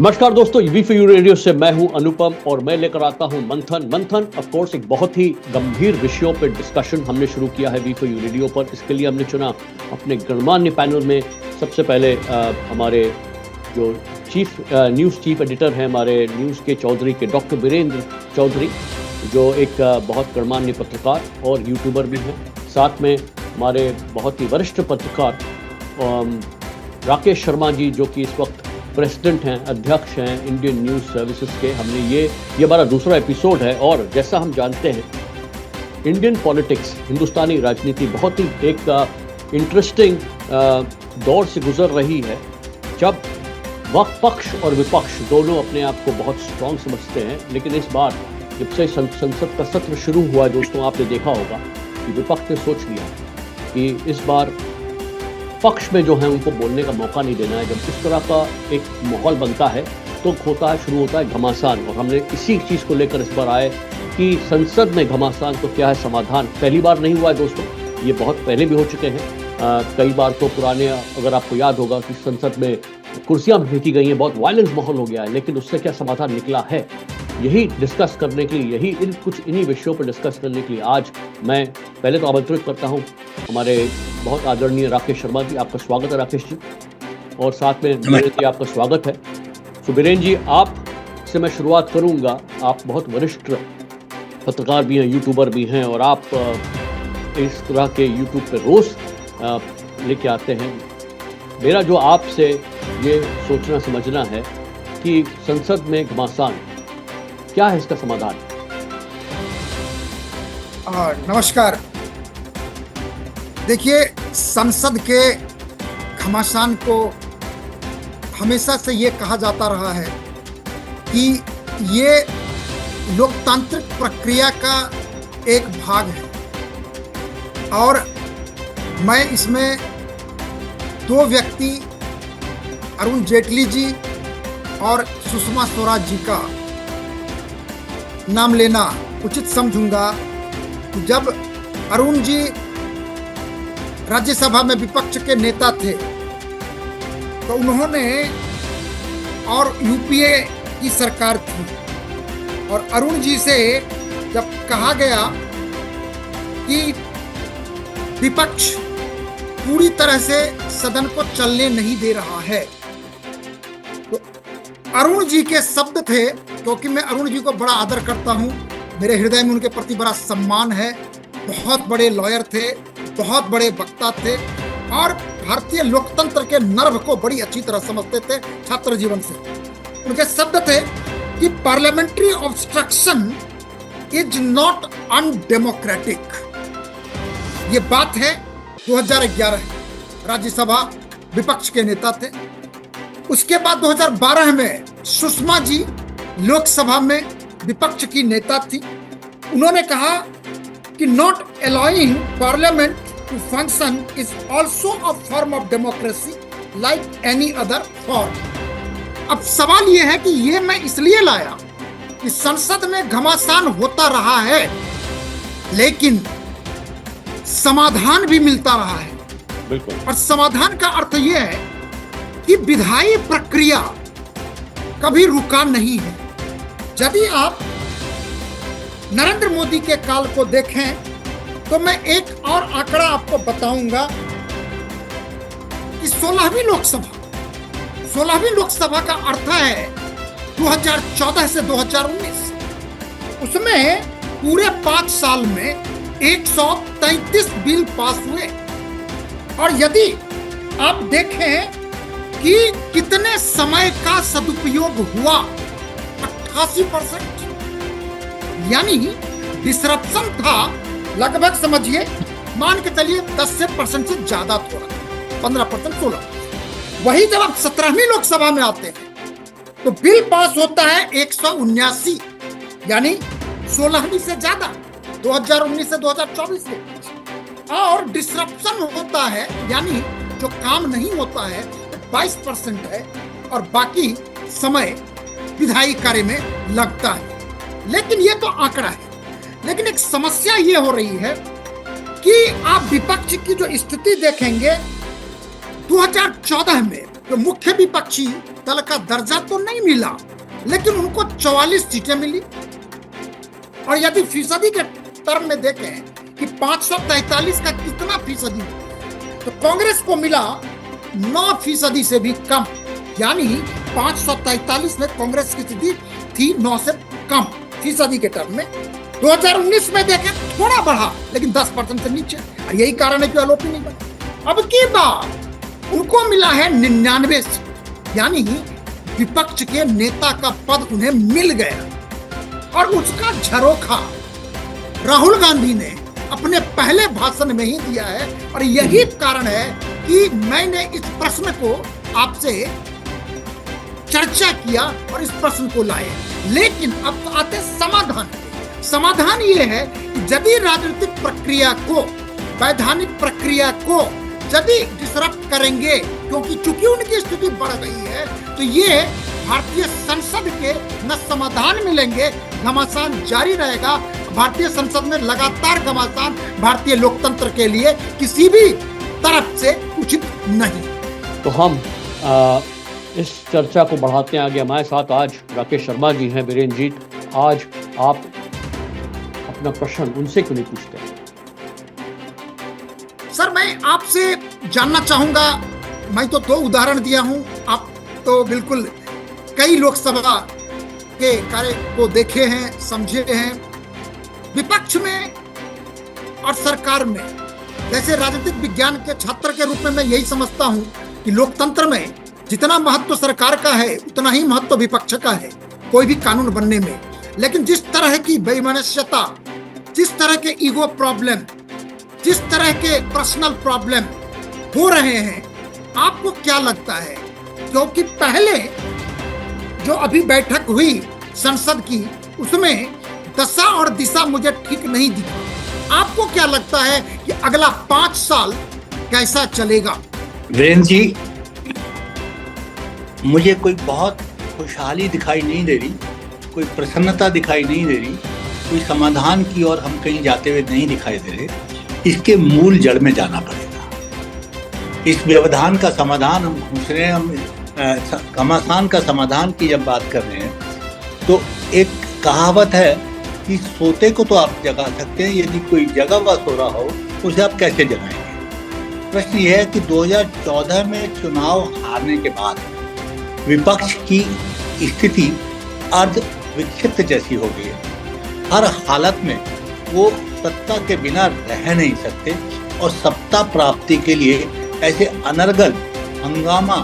नमस्कार दोस्तों, वी4यू रेडियो से मैं हूं अनुपम और मैं लेकर आता हूं मंथन ऑफ कोर्स एक बहुत ही गंभीर विषयों पर डिस्कशन हमने शुरू किया है वी4यू रेडियो पर। इसके लिए हमने चुना अपने गणमान्य पैनल में सबसे पहले हमारे जो न्यूज़ चीफ एडिटर हैं हमारे न्यूज़ के चौधरी के डॉक्टर वीरेंद्र चौधरी, जो एक बहुत गणमान्य पत्रकार और यूट्यूबर भी हैं। साथ में हमारे बहुत ही वरिष्ठ पत्रकार राकेश शर्मा जी, जो कि इस वक्त प्रेसिडेंट हैं, अध्यक्ष हैं इंडियन न्यूज़ सर्विसेज के। हमने ये हमारा दूसरा एपिसोड है और जैसा हम जानते हैं इंडियन पॉलिटिक्स, हिंदुस्तानी राजनीति बहुत ही एक इंटरेस्टिंग दौर से गुजर रही है, जब पक्ष और विपक्ष दोनों अपने आप को बहुत स्ट्रांग समझते हैं। लेकिन इस बार जब से संसद का सत्र शुरू हुआ दोस्तों, आपने देखा होगा कि विपक्ष ने सोच लिया कि इस बार पक्ष में जो है उनको बोलने का मौका नहीं देना है। जब इस तरह का एक माहौल बनता है तो शुरू होता है घमासान, और हमने इसी चीज़ को लेकर इस बार आए कि संसद में घमासान तो क्या है समाधान। पहली बार नहीं हुआ है दोस्तों, ये बहुत पहले भी हो चुके हैं। कई बार तो पुराने, अगर आपको याद होगा कि संसद में कुर्सियां भी फेंकी गई हैं, बहुत वायलेंस माहौल हो गया है, लेकिन उससे क्या समाधान निकला है, यही डिस्कस करने के लिए, इन्हीं विषयों पर डिस्कस करने के लिए आज मैं पहले तो आमंत्रित करता हूं हमारे बहुत आदरणीय राकेश शर्मा जी। आपका स्वागत है राकेश जी, और साथ में वीरेंद्र जी आपका स्वागत है। तो वीरेंद्र जी, आप से मैं शुरुआत करूंगा। आप बहुत वरिष्ठ पत्रकार भी हैं, यूट्यूबर भी हैं, और आप इस तरह के यूट्यूब पे रोज लेके आते हैं। मेरा जो आपसे ये सोचना समझना है कि संसद में घमासान क्या है, इसका समाधान? नमस्कार। देखिए, संसद के घमासान को हमेशा से ये कहा जाता रहा है कि ये लोकतांत्रिक प्रक्रिया का एक भाग है, और मैं इसमें दो व्यक्ति, अरुण जेटली जी और सुषमा स्वराज जी का नाम लेना उचित समझूंगा। जब अरुण जी राज्यसभा में विपक्ष के नेता थे तो उन्होंने, और यूपीए की सरकार थी, और अरुण जी से जब कहा गया कि विपक्ष पूरी तरह से सदन को चलने नहीं दे रहा है, तो अरुण जी के शब्द थे, क्योंकि मैं अरुण जी को बड़ा आदर करता हूं, मेरे हृदय में उनके प्रति बड़ा सम्मान है। बहुत बड़े लॉयर थे, बहुत बड़े वक्ता थे, और भारतीय लोकतंत्र के नर्व को बड़ी अच्छी तरह समझते थे छात्र जीवन से। उनके शब्द थे कि parliamentary obstruction is not undemocratic. ये बात है 2011, राज्यसभा विपक्ष के नेता थे। उसके बाद 2012 में सुषमा जी लोकसभा में विपक्ष की नेता थी। उन्होंने कहा कि not allowing parliament to function is also a form of democracy like any other form. अब सवाल यह है कि ये मैं इसलिए लाया कि संसद में घमासान होता रहा है, लेकिन समाधान भी मिलता रहा है। बिल्कुल। और समाधान का अर्थ यह है कि विधायी प्रक्रिया कभी रुका नहीं है। यदि आप नरेंद्र मोदी के काल को देखें तो मैं एक और आंकड़ा आपको बताऊंगा कि 16वीं लोकसभा का अर्थ है 2014 से 2019, उसमें पूरे 5 साल में 133 बिल पास हुए। और यदि आप देखें कि कितने समय का सदुपयोग हुआ, 88%, यानी डिसरप्शन था लगभग, समझिए मान के चलिए 10% से ज्यादा, थोड़ा 15%, 16। वही जब आप 17वीं लोकसभा में आते हैं तो बिल पास होता है 179, यानी 16वीं से ज्यादा, 2019 से 2024 के। और डिसरप्शन होता है, यानी जो काम नहीं होता है 22% है, और बाकी समय विधायी कार्य में लगता है। लेकिन ये तो आंकड़ा है। लेकिन एक समस्या ये हो रही है कि आप विपक्ष की जो स्थिति देखेंगे 2014 में कि मुख्य विपक्षी दल का दर्जा तो नहीं मिला, लेकिन उनको 44 सीटें मिली। और यदि फीसदी के टर्म में देखें कि 543 का कितना फीसदी, तो कांग्रेस को मिला 9% से भी कम, यानी 543 में कांग्रेस की स्थिति थी 9 से कम फीसदी के टर्म में। 2019 में देखें थोड़ा बढ़ा, लेकिन 10% से नीचे, और यही कारण है कि एलओपी नहीं बढ़ा। अब की बार उनको मिला है 99 सीट, यानी विपक्ष के नेता का पद उन्हें मिल गया। और उसका झरोखा राहुल गांधी ने अपने पहले भाषण में ही दिया है, और यही कारण है कि मैंने इस प्रश्न को आपसे चर्चा किया और इस प्रश्न को लाए। लेकिन अब आते समाधान। समाधान ये है कि यदि राजनीतिक प्रक्रिया को, वैधानिक प्रक्रिया को यदि डिसरप्ट करेंगे, क्योंकि चूंकि उनकी स्थिति बढ़ गई है, तो ये भारतीय संसद के न समाधान मिलेंगे, घमासान जारी रहेगा। भारतीय संसद में लगातार घमासान भारतीय लोकतंत्र के लिए किसी भी तरफ से उचित नहीं। तो हम इस चर्चा को बढ़ाते हैं आगे। हमारे साथ आज राकेश शर्मा जी हैं। वीरेंद्र जी, आज आप अपना प्रश्न उनसे क्यों नहीं पूछते? सर, मैं आपसे जानना चाहूंगा, मैं तो 2 उदाहरण दिया हूं, आप तो बिल्कुल कई लोकसभा के कार्य को देखे हैं, समझे हैं। विपक्ष में और सरकार में, जैसे राजनीतिक विज्ञान के छात्र के रूप में मैं यही समझता हूं कि लोकतंत्र में जितना महत्व सरकार का है, उतना ही महत्व विपक्ष का है कोई भी कानून बनने में। लेकिन जिस तरह की बेईमानस्यता, जिस तरह के ईगो प्रॉब्लम, जिस तरह के पर्सनल प्रॉब्लम हो रहे हैं, आपको क्या लगता है? क्योंकि पहले जो अभी बैठक हुई संसद की, उसमें दशा और दिशा मुझे ठीक नहीं दिखा। आपको क्या लगता है कि अगला 5 साल कैसा चलेगा? वीरेंद्र जी, मुझे कोई बहुत खुशहाली दिखाई नहीं दे रही, कोई प्रसन्नता दिखाई नहीं दे रही, कोई समाधान की ओर हम कहीं जाते हुए नहीं दिखाई दे रहे। इसके मूल जड़ में जाना पड़ेगा। इस व्यवधान का समाधान हम पूछ रहे हैं, हम घमासान का समाधान की जब बात कर रहे हैं, तो एक कहावत है कि सोते को तो आप जगा सकते हैं, यदि कोई जगा हुआ सो रहा हो उसे आप कैसे जगाएंगे? प्रश्न यह है कि 2014 में चुनाव हारने के बाद विपक्ष की स्थिति अर्ध विक्षिप्त जैसी हो गई है। हर हालत में वो सत्ता के बिना रह नहीं सकते, और सत्ता प्राप्ति के लिए ऐसे अनर्गल हंगामा,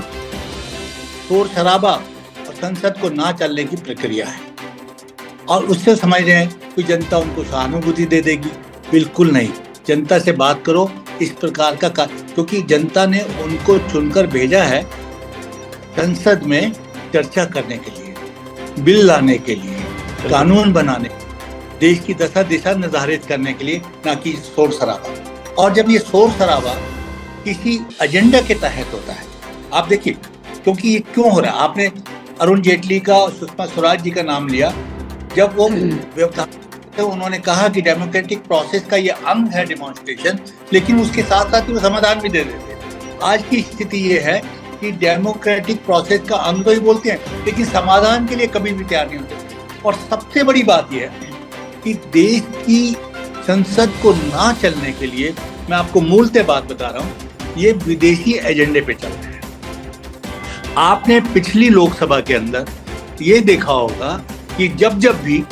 शोर शराबा और संसद को ना चलने की प्रक्रिया है। और उससे समझ रहे हैं कि जनता उनको सहानुभूति दे देगी? बिल्कुल नहीं। जनता से बात करो इस प्रकार का, क्योंकि जनता ने उनको चुनकर भेजा है संसद में चर्चा करने के लिए, बिल लाने के लिए, कानून बनाने, देश की दशा दिशा निर्धारित करने के लिए, ना कि शोर शराबा। और जब ये शोर शराबा किसी एजेंडा के तहत होता है, आप देखिए, क्योंकि ये क्यों हो रहा है? आपने अरुण जेटली का और सुषमा स्वराज जी का नाम लिया। जब वो व्यवधान, तो उन्होंने कहा कि डेमोक्रेटिक प्रोसेस का ये अंग है डेमोन्स्ट्रेशन, लेकिन उसके साथ साथ वो समाधान भी दे देते। आज की स्थिति ये है कि डेमोक्रेटिक प्रोसेस का अंग तो ही बोलते हैं, लेकिन समाधान के लिए कभी भी तैयार नहीं होते। और सबसे बड़ी बात यह है कि देश की संसद को ना चलने के लिए, मैं आपको मूलतः बात बता रहा हूँ, ये विदेशी एजेंडे पे चल रहे हैं। आपने पिछली लोकसभा के अंदर ये देखा होगा कि जब जब भी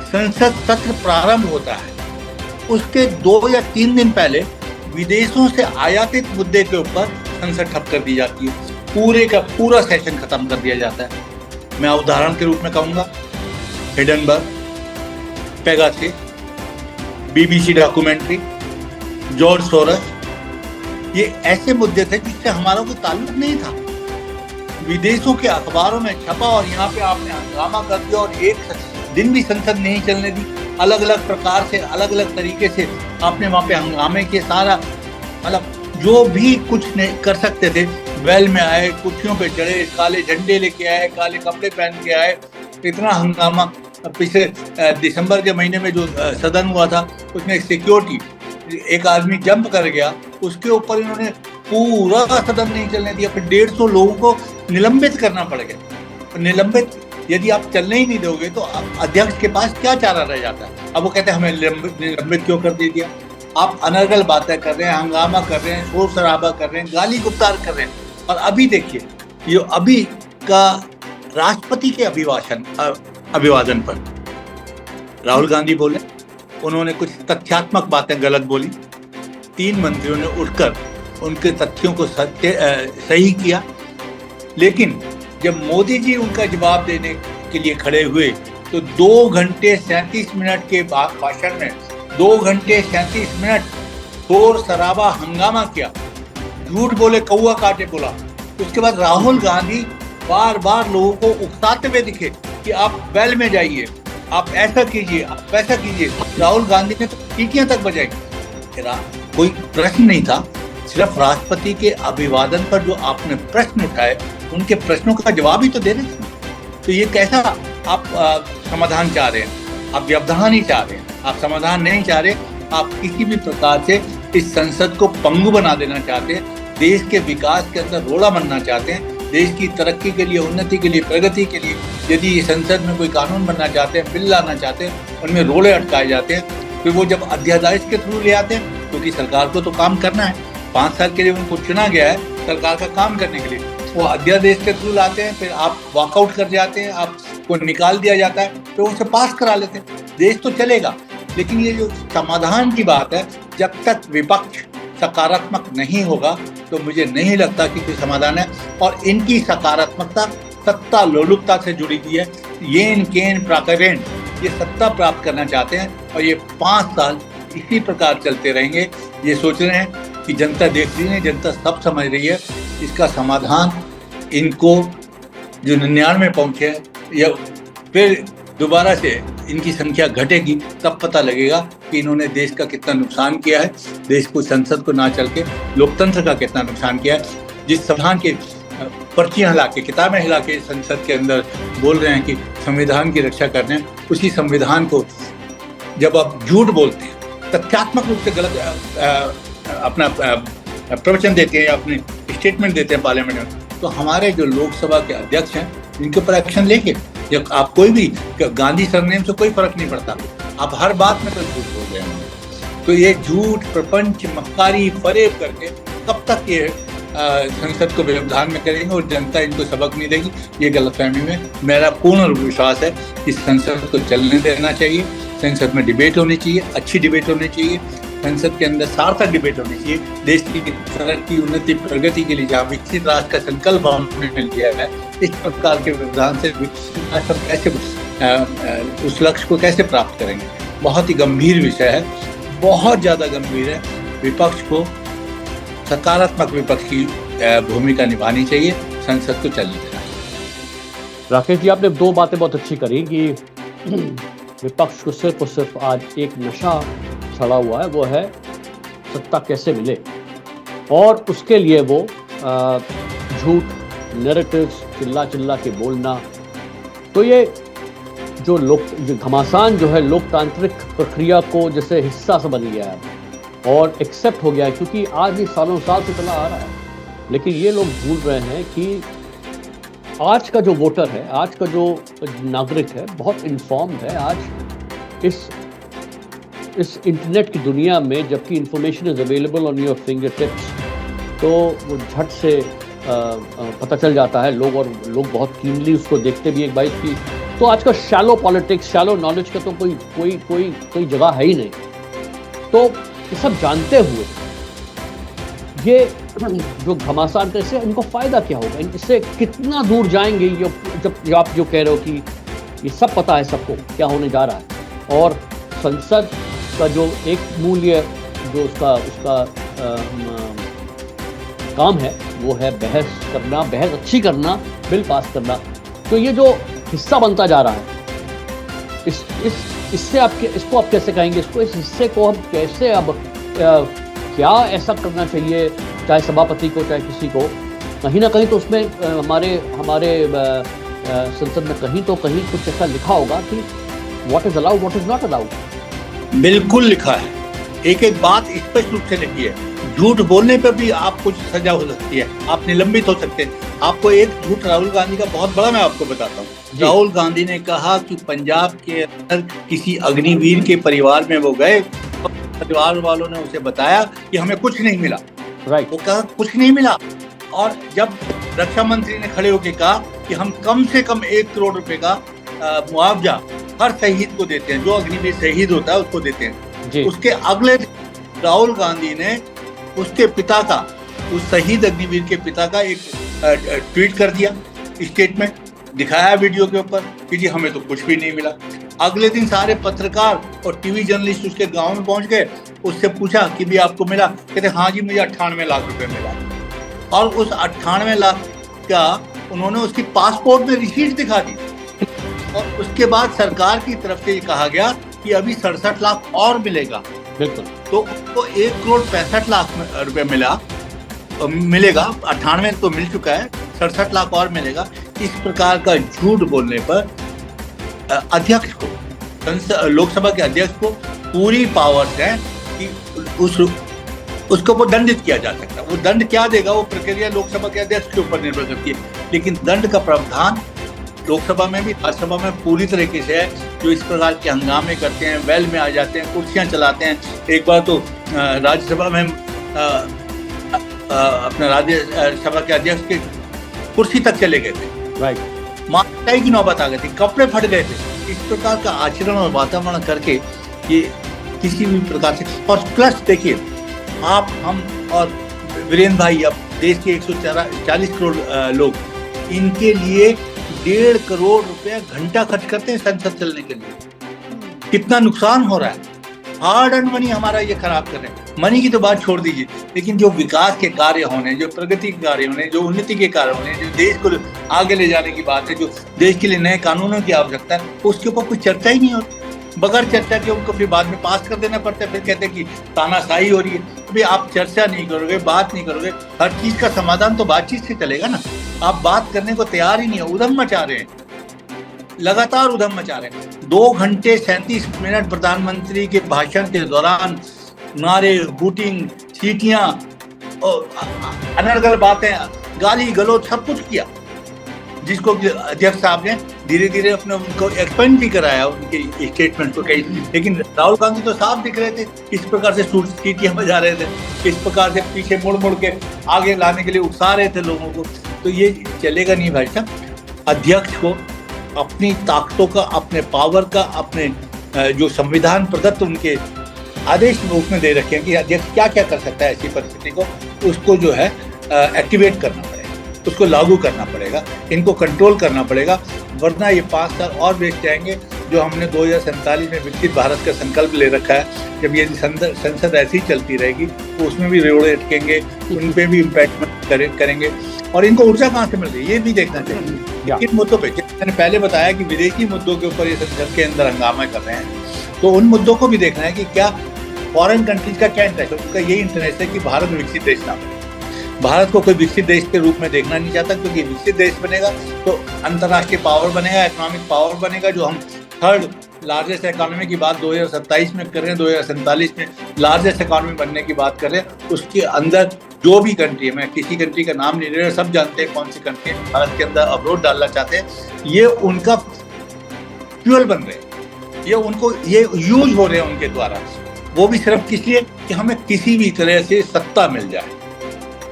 संसद सत्र प्रारंभ होता है, उसके 2 या 3 दिन पहले विदेशों से आयातित मुद्दे के ऊपर संसद ठप कर दी जाती है, पूरे का पूरा सेशन खत्म कर दिया जाता है। मैं उदाहरण के रूप में कहूंगा, Hindenburg, Pegasus, BBC documentary, George Soros, ये ऐसे मुद्दे थे जिससे हमारा कोई ताल्लुक नहीं था। विदेशों के अखबारों में छपा और यहाँ पे आपने हंगामा कर दिया और एक दिन भी संसद नहीं चलने दी। अलग अलग प्रकार से, अलग अलग तरीके से आपने वहाँ पे हंगामे के सारा, मतलब जो भी कुछ नहीं कर सकते थे, वेल में आए, कुर्सियों पे चढ़े, काले झंडे लेके आए, काले कपड़े पहन के आए, इतना हंगामा। पिछले दिसंबर के महीने में जो सदन हुआ था, उसमें सिक्योरिटी, एक आदमी जंप कर गया, उसके ऊपर इन्होंने पूरा सदन नहीं चलने दिया, फिर 150 लोगों को निलंबित करना पड़ गया। निलंबित यदि आप चलने ही नहीं दोगे तो अध्यक्ष के पास क्या चारा रह जाता है? अब वो कहते हैं हमें निलंबित क्यों कर दे दिया। आप अनर्गल बातें कर रहे हैं, हंगामा कर रहे हैं, शोर शराबा कर रहे हैं, गाली गुप्तार कर रहे हैं। और अभी देखिए, ये अभी का राष्ट्रपति के अभिवादन पर राहुल गांधी बोले, उन्होंने कुछ तथ्यात्मक बातें गलत बोली, 3 मंत्रियों ने उठकर उनके तथ्यों को सही किया। लेकिन जब मोदी जी उनका जवाब देने के लिए खड़े हुए तो 2 घंटे 37 मिनट के भाषण में 2 घंटे 37 मिनट शोर शराबा हंगामा किया, झूठ बोले, कौवा काटे बोला। उसके बाद राहुल गांधी बार बार लोगों को उकसाते हुए दिखे कि आप बैल में जाइए, आप ऐसा कीजिए, आप वैसा कीजिए। राहुल गांधी ने तो टीकियां तक बजाई। कोई प्रश्न नहीं था, सिर्फ राष्ट्रपति के अभिवादन पर जो आपने प्रश्न उठाए उनके प्रश्नों का जवाब ही तो दे रहे थे। तो ये कैसा आप समाधान चाह रहे हैं? आप व्यवधान ही चाह रहे हैं, आप समाधान नहीं चाह रहे। आप किसी भी प्रकार से इस संसद को पंगु बना देना चाहते हैं, देश के विकास के अंदर रोड़ा बनना चाहते हैं, देश की तरक्की के लिए, उन्नति के लिए, प्रगति के लिए यदि संसद में कोई कानून बनना चाहते हैं, बिल लाना चाहते हैं, उनमें रोड़े अटकाए जाते हैं। फिर वो जब अध्यादेश के थ्रू ले आते हैं, क्योंकि सरकार को तो काम करना है, 5 साल के लिए उनको चुना गया है सरकार का काम करने के लिए, वो अध्यादेश के थ्रू लाते हैं। फिर आप वॉकआउट कर जाते हैं, आपको निकाल दिया जाता है, तो उनसे पास करा लेते हैं, देश तो चलेगा। लेकिन ये जो समाधान की बात है, जब तक विपक्ष सकारात्मक नहीं होगा तो मुझे नहीं लगता कि कोई समाधान है। और इनकी सकारात्मकता सत्ता लोलुपता से जुड़ी हुई है। येन केन प्राकरेन, ये सत्ता प्राप्त करना चाहते हैं और ये 5 साल इसी प्रकार चलते रहेंगे। ये सोच रहे हैं कि जनता देख रही है, जनता सब समझ रही है। इसका समाधान इनको जो 99 पहुंचे या फिर दोबारा से इनकी संख्या घटेगी, तब पता लगेगा कि इन्होंने देश का कितना नुकसान किया है, देश को, संसद को ना चल के लोकतंत्र का कितना नुकसान किया है। जिस संविधान के पर्चियां हिला के, किताबें हिला के संसद के अंदर बोल रहे हैं कि संविधान की रक्षा कर रहे हैं, उसी संविधान को जब आप झूठ बोलते हैं, तथ्यात्मक रूप से गलत अपना प्रवचन देते हैं, अपने स्टेटमेंट देते हैं पार्लियामेंट में, तो हमारे जो लोकसभा के अध्यक्ष हैं इनके ऊपर एक्शन लेके, जब आप कोई भी गांधी सरनेम से कोई फर्क नहीं पड़ता, आप हर बात में तो झूठ बोल रहे हैं। तो ये झूठ, प्रपंच, मक्कारी, फरेब करके कब तक ये संसद को व्यवधान में करेंगे और जनता इनको सबक नहीं देगी, ये गलतफहमी में मेरा पूर्ण विश्वास है। इस संसद को चलने देना चाहिए, संसद में डिबेट होनी चाहिए, अच्छी डिबेट होनी चाहिए, संसद के अंदर सार्थक डिबेट होनी चाहिए। देश की तरक्की, उन्नति, प्रगति के लिए जहाँ विकसित राष्ट्र का संकल्प हमने मिल गया है, इस प्रकार के व्यवधान से विकसित राष्ट्र कैसे उस लक्ष्य को कैसे प्राप्त करेंगे? बहुत ही गंभीर विषय है, बहुत ज़्यादा गंभीर है। विपक्ष को सकारात्मक विपक्ष की भूमिका निभानी चाहिए, संसद को चलने देना चाहिए। राकेश जी, आपने 2 बातें बहुत अच्छी करी कि विपक्ष को सिर्फ और सिर्फ आज एक नशा चढ़ा हुआ है, वो है सत्ता कैसे मिले, और उसके लिए वो झूठ, नैरेटिव्स, चिल्ला चिल्ला के बोलना। तो ये जो घमासान जो है लोकतांत्रिक प्रक्रिया को जैसे हिस्सा से बन गया है और एक्सेप्ट हो गया है, क्योंकि आज भी सालों साल से चला आ रहा है। लेकिन ये लोग भूल रहे हैं कि आज का जो वोटर है, आज का जो नागरिक है, बहुत इन्फॉर्म्ड है। आज इस इंटरनेट की दुनिया में जबकि information is available on your finger tips, तो वो झट से पता चल जाता है लोग, और लोग बहुत कीनली उसको देखते भी एक बाइट की। तो आज का शैलो पॉलिटिक्स, शैलो नॉलेज का तो कोई जगह है ही नहीं। तो ये सब जानते हुए ये जो घमासान कैसे, इनको फ़ायदा क्या होगा, इससे कितना दूर जाएंगे? जब आप जो कह रहे हो कि ये सब पता है सबको क्या होने जा रहा है, और संसद का जो एक मूल्य जो उसका काम है वो है बहस करना, बहस अच्छी करना, बिल पास करना। तो ये जो हिस्सा बनता जा रहा है, इससे इसको आप कैसे कहेंगे? इस हिस्से को हम कैसे अब क्या ऐसा करना चाहिए, चाहे सभापति को, चाहे किसी को, कहीं ना कहीं तो उसमें हमारे संसद में कहीं कुछ ऐसा लिखा होगा कि what is allowed, what is not allowed. बिल्कुल लिखा है, एक एक बात स्पष्ट रूप से लिखी है। झूठ बोलने पर भी आपको सजा हो सकती है, आप निलंबित हो सकते हैं। आपको एक झूठ राहुल गांधी का बहुत बड़ा मैं आपको बताता हूँ। राहुल गांधी ने कहा कि पंजाब के अंदर किसी अग्निवीर के परिवार में वो गए, परिवार वालों ने उसे बताया कि हमें कुछ नहीं मिला। राइट। वो कहा कुछ नहीं मिला। और जब रक्षा मंत्री ने खड़े होकर कहा कि हम कम से कम 1 करोड़ रुपए का मुआवजा हर शहीद को देते हैं, जो अग्निवीर शहीद होता है उसको देते हैं, उसके अगले दिन राहुल गांधी ने उसके पिता का, उस शहीद अग्निवीर के पिता का एक ट्वीट कर दिया, स्टेटमेंट दिखाया वीडियो के ऊपर कि जी हमें तो कुछ भी नहीं मिला। अगले दिन सारे पत्रकार और टीवी जर्नलिस्ट उसके गांव में पहुंच गए, उससे पूछा कि भी आपको मिला? कहते हाँ जी मुझे 98 लाख रुपए मिला। और उस 98 लाख का उन्होंने उसकी पासपोर्ट में रिसीट दिखा दी। और उसके बाद सरकार की तरफ से ये कहा गया कि अभी 67 लाख और मिलेगा। बिल्कुल। तो उसको 1 करोड़ 65 लाख रुपए मिलेगा। 98 तो मिल चुका है, 67 लाख और मिलेगा। इस प्रकार का झूठ बोलने पर अध्यक्ष को, लोकसभा के अध्यक्ष को पूरी पावर्स है कि उसको वो दंडित किया जा सकता है। वो दंड क्या देगा वो प्रक्रिया लोकसभा के अध्यक्ष के ऊपर निर्भर करती है, लेकिन दंड का प्रावधान लोकसभा में भी राज्यसभा में पूरी तरीके से है। जो इस प्रकार के हंगामे करते हैं, वेल में आ जाते हैं, कुर्सियां चलाते हैं। एक बार तो राज्यसभा में अपने राज्यसभा के अध्यक्ष के कुर्सी तक चले गए थे। राइट। मारपीटाई की नौबत आ गई थी, कपड़े फट गए थे। इस प्रकार का आचरण और वातावरण करके ये किसी भी प्रकार से, और प्लस देखिए आप, हम और वीरेंद्र भाई, अब देश के 140 करोड़ लोग, इनके लिए 1.5 करोड़ रुपया घंटा खर्च करते हैं संसद चलने के लिए। कितना नुकसान हो रहा है, हार्ड एंड मनी हमारा ये खराब कर रहे हैं। मनी की तो बात छोड़ दीजिए, लेकिन जो विकास के कार्य होने, जो प्रगति के कार्य होने, जो उन्नति के कार्य होने, जो देश को आगे ले जाने की बात है, जो देश के लिए नए कानूनों की आवश्यकता है, उसके ऊपर कोई चर्चा ही नहीं होती। बगैर चर्चा के उनको फिर बाद में पास कर देना पड़ता है। फिर कहते हैं कि तानाशाही हो रही है। अभी आप चर्चा नहीं करोगे, बात नहीं करोगे, हर चीज का समाधान तो बातचीत से चलेगा ना। आप बात करने को तैयार ही नहीं है, उधम मचा रहे हैं, लगातार उधम मचा रहे हैं। 2 घंटे 37 मिनट प्रधानमंत्री के भाषण के दौरान नारे, हूटिंग, सीटियां, अनर्गल बातें, गाली गलौज सब कुछ किया, जिसको अध्यक्ष साहब ने धीरे धीरे अपने उनको एक्सपेंड भी कराया उनके स्टेटमेंट को कई। लेकिन राहुल गांधी तो साफ दिख रहे थे, इस प्रकार से सीटियां बजा रहे थे, इस प्रकार से पीछे मुड़ मुड़ के आगे लाने के लिए उकसा रहे थे लोगों को। तो ये चलेगा नहीं भाई साहब। अध्यक्ष को अपनी ताकतों का, अपने पावर का, अपने जो संविधान प्रदत्त उनके आदेश रूप में दे रखे हैं कि अध्यक्ष क्या क्या कर सकता है ऐसी परिस्थिति को, उसको जो है एक्टिवेट करना पड़ेगा, उसको लागू करना पड़ेगा, इनको कंट्रोल करना पड़ेगा। वरना ये 5 साल और वेस्ट जाएंगे जो हमने 2047 में विकसित भारत का संकल्प ले रखा है। जब ये संसद ऐसी चलती रहेगी तो उसमें भी रेवड़े अटकेंगे, उन पे भी इम्पैक्ट करेंगे। और इनको ऊर्जा कहाँ से मिल रही है ये भी देखना चाहिए। इन मुद्दों पे मैंने पहले बताया कि विदेशी मुद्दों के ऊपर ये संसद के अंदर हंगामा कर रहे हैं, तो उन मुद्दों को भी देखना है कि क्या फॉरेन कंट्रीज का क्या इंटरेस्ट है। उनका यही इंटरेस्ट है कि भारत विकसित देश ना बने। भारत को कोई विकसित देश के रूप में देखना नहीं चाहता, क्योंकि विकसित देश बनेगा तो अंतर्राष्ट्रीय पावर बनेगा, इकोनॉमिक पावर बनेगा। जो हम 3rd लार्जेस्ट इकोनॉमी की बात 2027 में कर रहे हैं, 2047 में लार्जेस्ट इकोनॉमी बनने की बात कर रहे हैं, उसके अंदर जो भी कंट्री है, मैं किसी कंट्री का नाम नहीं ले रहा, सब जानते हैं कौन सी कंट्री भारत के अंदर अवरोध डालना चाहते हैं। ये उनका फ्यूल बन रहे हैं, ये उनको ये यूज हो रहे हैं उनके द्वारा। वो भी सिर्फ किस लिए कि हमें किसी भी तरह से सत्ता मिल जाए।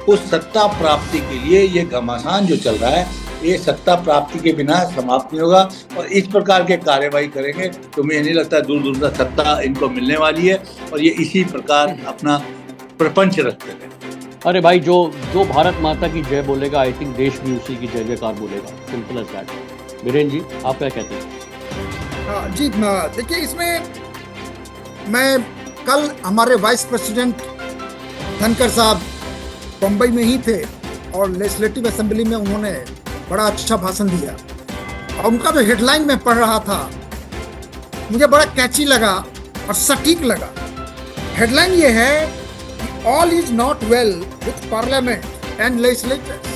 उस सत्ता प्राप्ति के लिए ये घमासान जो चल रहा है, ये सत्ता प्राप्ति के बिना समाप्त नहीं होगा। और इस प्रकार के कार्यवाही करेंगे तो मुझे नहीं लगता दूर दूर तक सत्ता इनको मिलने वाली है, और ये इसी प्रकार अपना प्रपंच रखते हैं। अरे भाई, जो भारत माता की जय बोलेगा, आई थिंक देश भी उसी की जय जयकार बोलेगा। Simple as that. Virendra ji, आप क्या कहते हैं? जी देखिए, इसमें मैं कल हमारे वाइस प्रेसिडेंट धनखड़ साहब बम्बई में ही थे और लेजिस्लेटिव असेंबली में उन्होंने बड़ा अच्छा भाषण दिया, और उनका जो हेडलाइन में पढ़ रहा था मुझे बड़ा कैची लगा और सटीक लगा। हेडलाइन ये है कि all is not well with parliament and legislators.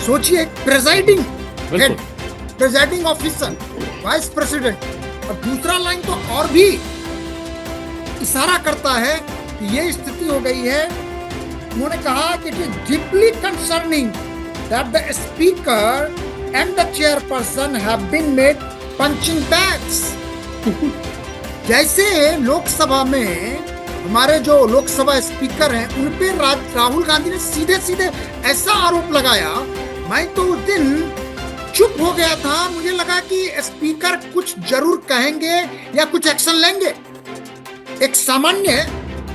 सोचिए, presiding head, presiding officer, vice president, और दूसरा लाइन तो और भी इशारा करता है कि ये स्थिति हो गई है। उन्होंने कहा कि it is deeply concerning that the speaker and the chairperson have been made punching bags. जैसे लोकसभा में हमारे जो लोकसभा स्पीकर हैं उन पे राहुल गांधी ने सीधे सीधे ऐसा आरोप लगाया, मैं तो उस दिन चुप हो गया था। मुझे लगा कि स्पीकर कुछ जरूर कहेंगे या कुछ एक्शन लेंगे। एक सामान्य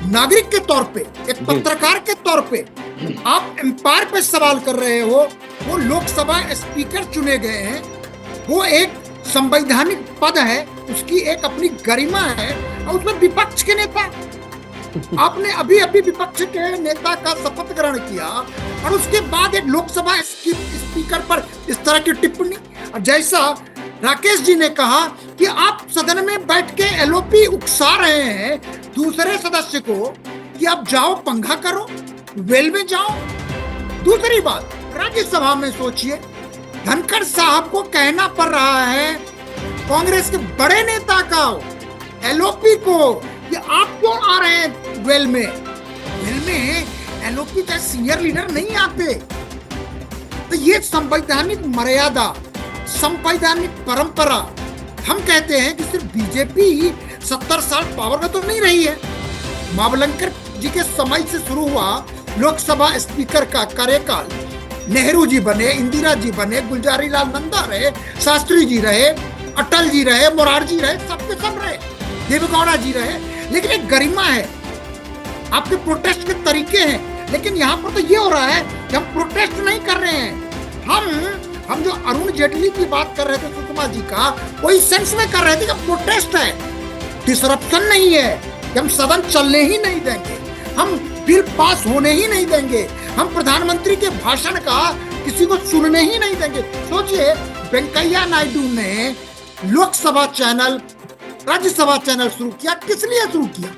नागरिक के तौर पे, एक पत्रकार के तौर पे आप एम्पायर पे सवाल कर रहे हो। वो लोकसभा स्पीकर चुने गए हैं, वो एक संवैधानिक पद है, उसकी एक अपनी गरिमा है, और उसमें विपक्ष के नेता, आपने अभी अभी विपक्ष के नेता का शपथ ग्रहण किया और उसके बाद एक लोकसभा स्पीकर पर इस तरह की टिप्पणी। और जैसा राकेश जी ने कहा कि आप सदन में बैठ के एलओपी उकसा रहे हैं दूसरे सदस्य को कि आप जाओ पंखा करो, वेल में जाओ। दूसरी बात, राज्यसभा में सोचिए, धनखड़ साहब को कहना पड़ रहा है कांग्रेस के बड़े नेता का एलओपी को कि आप क्यों आ रहे हैं वेल में। वेल में एलओपी का सीनियर लीडर नहीं आते। तो ये संवैधानिक मर्यादा, संवैधानिक परंपरा, हम कहते हैं कि सिर्फ बीजेपी 70 साल पावर में तो नहीं रही है। मावलंकर जी के समय से शुरू हुआ लोकसभा स्पीकर का कार्यकाल। नेहरू जी बने, इंदिरा जी बने, गुलजारी लाल नंदा रहे, शास्त्री जी रहे, अटल जी रहे, मोरारजी रहे, सबके सब रहे, देवेगौड़ा जी रहे। लेकिन एक गरिमा है, आपके प्रोटेस्ट के तरीके हैं। लेकिन यहाँ पर तो ये हो रहा है कि हम प्रोटेस्ट नहीं कर रहे हैं। हम जो अरुण जेटली की बात कर रहे थे सुषमा जी का, वही सेंस में कर रहे थे कि प्रोटेस्ट है, डिसरप्शन नहीं है, कि हम सदन चलने ही नहीं देंगे, हम बिल पास होने ही नहीं देंगे, हम प्रधानमंत्री के भाषण का किसी को सुनने ही नहीं देंगे। सोचिए, वेंकैया नायडू ने लोकसभा चैनल, राज्यसभा चैनल शुरू किया। किस लिए शुरू किया?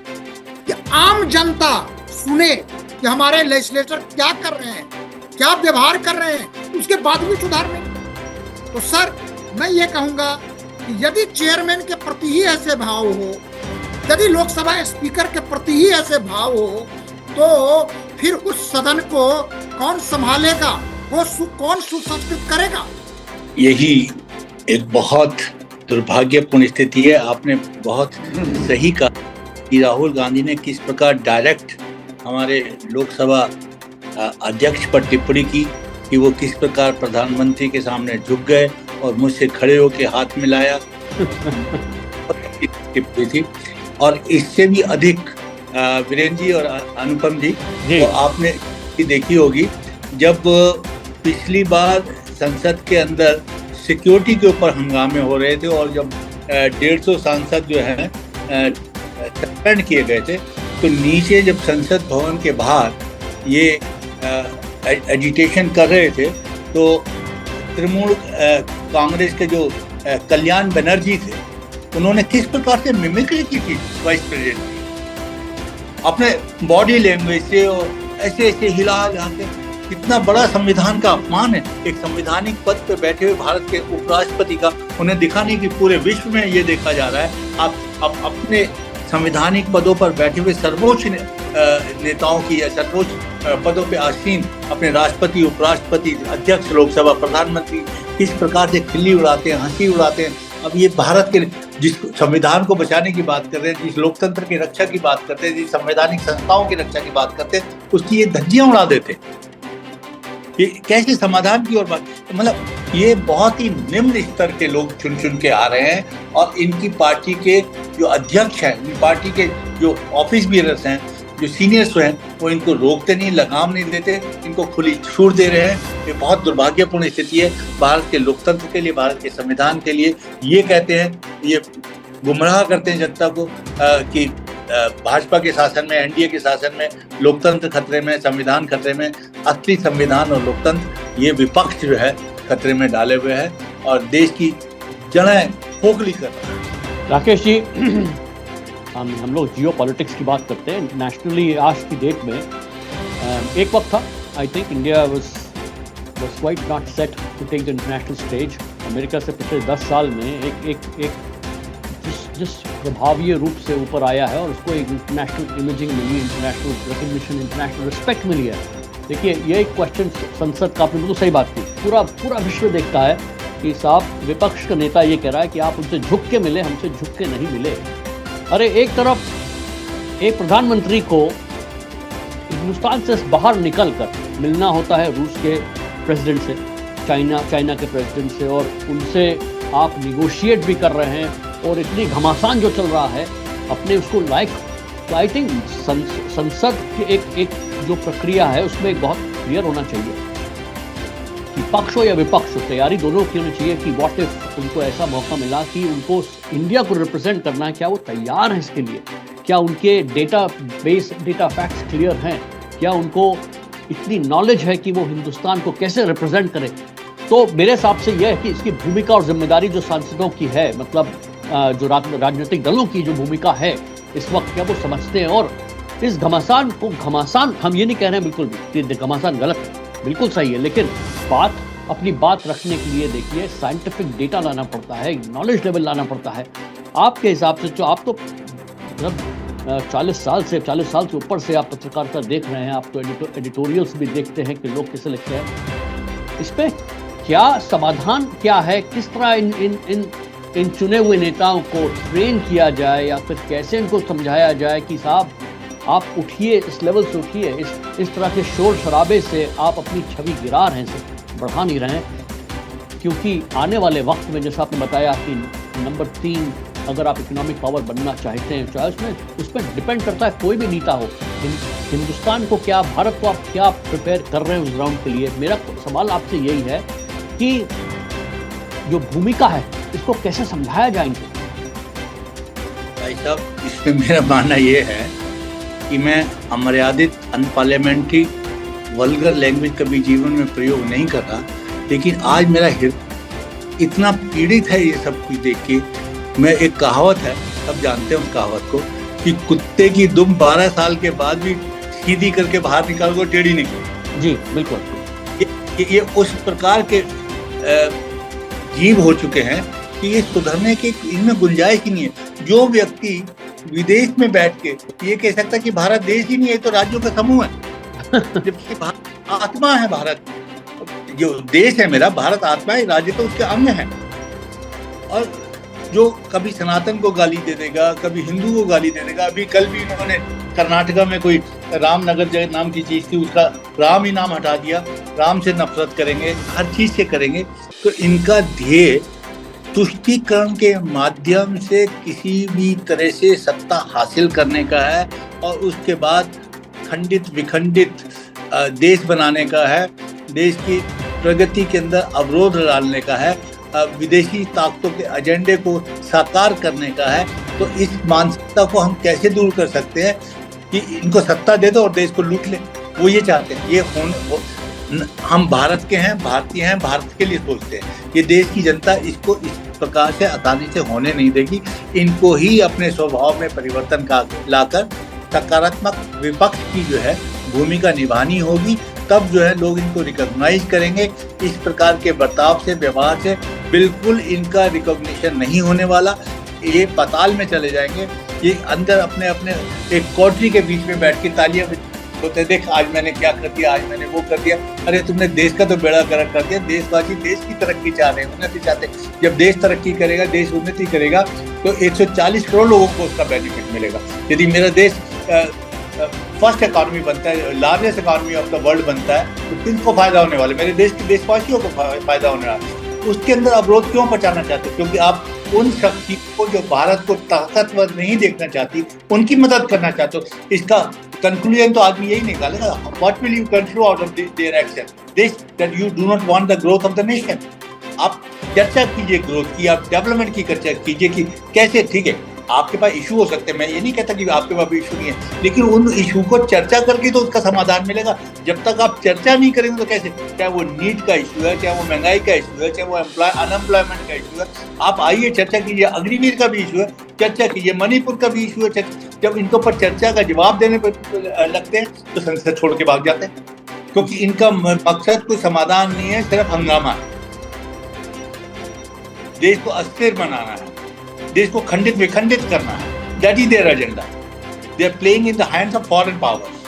कि आम जनता सुने कि हमारे लेजिस्लेटर क्या कर रहे हैं, क्या व्यवहार कर रहे हैं, उसके बाद भी सुधार नहीं। तो सर, मैं ये कहूंगा कि यदि चेयरमैन के प्रति ही ऐसे भाव हो, यदि लोकसभा स्पीकर के प्रति ही ऐसे भाव हो, तो फिर उस सदन को कौन संभालेगा, वो कौन सुसंस्कृत करेगा? यही एक बहुत दुर्भाग्यपूर्ण स्थिति है। आपने बहुत सही कहा कि राहुल गांधी ने किस प्रकार डायरेक्ट हमारे लोकसभा अध्यक्ष पर टिप्पणी की कि वो किस प्रकार प्रधानमंत्री के सामने झुक गए और मुझसे खड़े होकर हाथ मिलाया। टिप्पणी थी। और इससे भी अधिक वीरेंद्र जी और अनुपम जी, तो आपने देखी होगी, जब पिछली बार संसद के अंदर सिक्योरिटी के ऊपर हंगामे हो रहे थे और जब 150 सांसद जो है सस्पेंड किए गए थे, तो नीचे जब संसद भवन के बाहर ये एजिटेशन कर रहे थे, तो तृणमूल कांग्रेस के जो कल्याण बनर्जी थे, उन्होंने किस प्रकार से मिमिक्री की थी वाइस प्रेसिडेंट की, अपने बॉडी लैंग्वेज से और ऐसे ऐसे हिला के। कितना बड़ा संविधान का अपमान है एक संवैधानिक पद पे बैठे हुए भारत के उपराष्ट्रपति का। उन्हें दिखाने की पूरे विश्व में ये देखा जा रहा है, आप अपने संवैधानिक पदों पर बैठे हुए सर्वोच्च नेताओं की या सर्वोच्च पदों पे आसीन अपने राष्ट्रपति, उपराष्ट्रपति, अध्यक्ष लोकसभा, प्रधानमंत्री किस प्रकार से खिल्ली उड़ाते हैं, हंसी उड़ाते हैं। अब ये भारत के जिस संविधान को बचाने की बात कर रहे हैं, जिस लोकतंत्र की रक्षा की बात करते हैं, जिस संवैधानिक संस्थाओं की रक्षा की बात करते हैं, उसकी ये धज्जियां उड़ा देते हैं। ये कैसे समाधान की ओर बात, मतलब ये बहुत ही निम्न स्तर के लोग चुन चुन के आ रहे हैं और इनकी पार्टी के जो अध्यक्ष हैं, इनकी पार्टी के जो ऑफिस बीयरर्स हैं, जो सीनियर्स हैं, वो इनको रोकते नहीं, लगाम नहीं देते, इनको खुली छूट दे रहे हैं। ये बहुत दुर्भाग्यपूर्ण स्थिति है भारत के लोकतंत्र के लिए, भारत के संविधान के लिए। ये कहते हैं, ये गुमराह करते हैं जनता को कि भाजपा के शासन में, एनडीए के शासन में लोकतंत्र खतरे में, संविधान खतरे में। असली संविधान और लोकतंत्र ये विपक्ष जो है खतरे में डाले हुए है और देश की जड़ें खोखली कर रहा है। राकेश जी, हम लोग जियो पॉलिटिक्स की बात करते हैं। नेशनली आज की डेट में एक वक्त था, I think India was quite not set to take the international stage. America से पिछले 10 साल में एक जिस प्रभावी रूप से ऊपर आया है और उसको एक इंटरनेशनल इमेजिंग मिली, इंटरनेशनल रिकग्निशन, इंटरनेशनल रिस्पेक्ट मिली है। देखिए, ये एक क्वेश्चन संसद का, आपने बिल्कुल सही बात की, पूरा विश्व देखता है कि साहब विपक्ष का नेता ये कह रहा है कि आप उनसे झुक के मिले, हमसे झुक के नहीं मिले। अरे एक तरफ एक प्रधानमंत्री को हिंदुस्तान से बाहर निकल कर मिलना होता है रूस के प्रेसिडेंट से, चाइना के प्रेसिडेंट से, और उनसे आप निगोशिएट भी कर रहे हैं, और इतनी घमासान जो चल रहा है अपने उसको लाइक आई थिंक संसद के एक जो प्रक्रिया है उसमें एक बहुत क्लियर होना चाहिए कि पक्ष हो या विपक्ष हो, तैयारी दोनों की होनी चाहिए कि व्हाट इफ उनको ऐसा मौका मिला कि उनको इंडिया को रिप्रेजेंट करना है, क्या वो तैयार है इसके लिए, क्या उनके डेटा फैक्ट्स क्लियर हैं, क्या उनको इतनी नॉलेज है कि वो हिंदुस्तान को कैसे रिप्रेजेंट करें। तो मेरे हिसाब से यह है कि इसकी भूमिका और जिम्मेदारी जो सांसदों की है, मतलब जो राजनीतिक दलों की जो भूमिका है इस वक्त, क्या वो समझते हैं। और इस घमासान हम ये नहीं कह रहे हैं बिल्कुल भी कि घमासान गलत है, बिल्कुल सही है, लेकिन अपनी बात रखने के लिए देखिए साइंटिफिक डेटा लाना पड़ता है, नॉलेज लेवल लाना पड़ता है। आपके हिसाब से जो आप तो मतलब 40 साल से ऊपर से आप पत्रकारिता देख रहे हैं, आप तो एडिटोरियल्स भी देखते हैं कि लोग कैसे लिखते हैं, इस पे क्या समाधान क्या है, किस तरह इन चुने हुए नेताओं को ट्रेन किया जाए, या फिर कैसे इनको समझाया जाए कि साहब आप उठिए, इस लेवल से उठिए, इस तरह के शोर शराबे से आप अपनी छवि गिरा रहे हैं, बढ़ा नहीं रहे हैं, क्योंकि आने वाले वक्त में जैसा आपने बताया कि नंबर 3 अगर आप इकोनॉमिक पावर बनना चाहते हैं, चाहे उसमें डिपेंड करता है कोई भी नेता हो, हिंदुस्तान को क्या, भारत को आप क्या प्रिपेयर कर रहे हैं उस ग्राउंड के लिए। मेरा सवाल आपसे यही है कि जो भूमिका है इसको कैसे समझाया जाए इनको। भाई साहब, इसमें मेरा मानना ये है कि मैं अमर्यादित, अनपार्लियामेंट्री, वल्गर लैंग्वेज कभी जीवन में प्रयोग नहीं कर रहा, लेकिन आज मेरा हृदय इतना पीड़ित है ये सब कुछ देख के। मैं एक कहावत है, सब जानते हैं उस कहावत को, कि कुत्ते की दुम 12 साल के बाद भी सीधी करके बाहर निकाल को टेढ़ी निकली। जी बिल्कुल, ये उस प्रकार के जीव हो चुके हैं कि ये सुधरने की इनमें गुंजाइश ही नहीं है। जो व्यक्ति विदेश में बैठ के ये कह सकता है कि भारत देश ही नहीं है, तो राज्यों का समूह है, जबकि आत्मा है भारत, जो देश है मेरा, भारत आत्मा है, राज्य तो उसके अंग है। और जो कभी सनातन को गाली दे देगा, कभी हिंदू को गाली दे देगा। अभी कल भी इन्होंने कर्नाटका में कोई रामनगर नाम की चीज थी, उसका राम ही नाम हटा दिया, राम से नफरत करेंगे, हर चीज से करेंगे। तो इनका ध्येय तुष्टीकरण के माध्यम से किसी भी तरह से सत्ता हासिल करने का है, और उसके बाद खंडित विखंडित देश बनाने का है, देश की प्रगति के अंदर अवरोध डालने का है, विदेशी ताकतों के एजेंडे को साकार करने का है। तो इस मानसिकता को हम कैसे दूर कर सकते हैं कि इनको सत्ता दे दो और देश को लूट ले, वो ये चाहते हैं। ये हम भारत के हैं, भारतीय हैं, भारत के लिए सोचते हैं। ये देश की जनता इसको इस प्रकार से आसानी से होने नहीं देगी। इनको ही अपने स्वभाव में परिवर्तन का लाकर सकारात्मक विपक्ष की जो है भूमिका निभानी होगी, तब जो है लोग इनको रिकॉग्नाइज करेंगे। इस प्रकार के बर्ताव से, व्यवहार से बिल्कुल इनका रिकॉग्निशन नहीं होने वाला, ये पाताल में चले जाएंगे। ये अंदर अपने अपने एक कोठरी के बीच में बैठ के तालियां होते, देख आज मैंने क्या कर दिया, आज मैंने वो कर दिया। अरे तुमने देश का तो बेड़ा गर्क कर दिया। देशवासी देश की तरक्की चाह रहे हैं, उन्नति चाहते हैं। जब देश तरक्की करेगा, देश उन्नति करेगा, तो 140 करोड़ लोगों को उसका बेनिफिट मिलेगा। यदि मेरा देश फर्स्ट इकॉनमी बनता है, largest economy of the world बनता है, तो किसको फायदा होने वाला है? मेरे देश के देशवासियों को फायदा होने वाला है। उसके अंदर अवरोध क्यों पहुंचाना चाहते हो? क्योंकि आप उन शक्ति को जो भारत को ताकतवर नहीं देखना चाहती, उनकी मदद करना चाहते हो। इसका कंक्लूजन तो आदमी यही निकालेगा, what will you conclude out of their action? This that you do not want the growth of the nation. आप चर्चा कीजिए ग्रोथ की, आप डेवलपमेंट की चर्चा कीजिए कि कैसे, ठीक है आपके पास इशू हो सकते हैं, मैं ये नहीं कहता कि आपके पास भी इशू नहीं है, लेकिन उन इशू को चर्चा करके तो उसका समाधान मिलेगा। जब तक आप चर्चा नहीं करेंगे तो कैसे? चाहे वो नीट का इशू है, चाहे वो महंगाई का इशू है, चाहे वो अनएम्प्लॉयमेंट का इशू है, आप आइए चर्चा कीजिए। अग्निवीर का भी इशू है, चर्चा कीजिए। मणिपुर का भी इशू है, जब इनके ऊपर चर्चा का जवाब देने पर लगते हैं तो संसद छोड़ के भाग जाते हैं, क्योंकि इनका मकसद कोई समाधान नहीं है, सिर्फ हंगामा है, देश को अस्थिर बनाना है। देश को खंडित विखंडित करना है, that is their agenda. They are playing in the hands of foreign powers.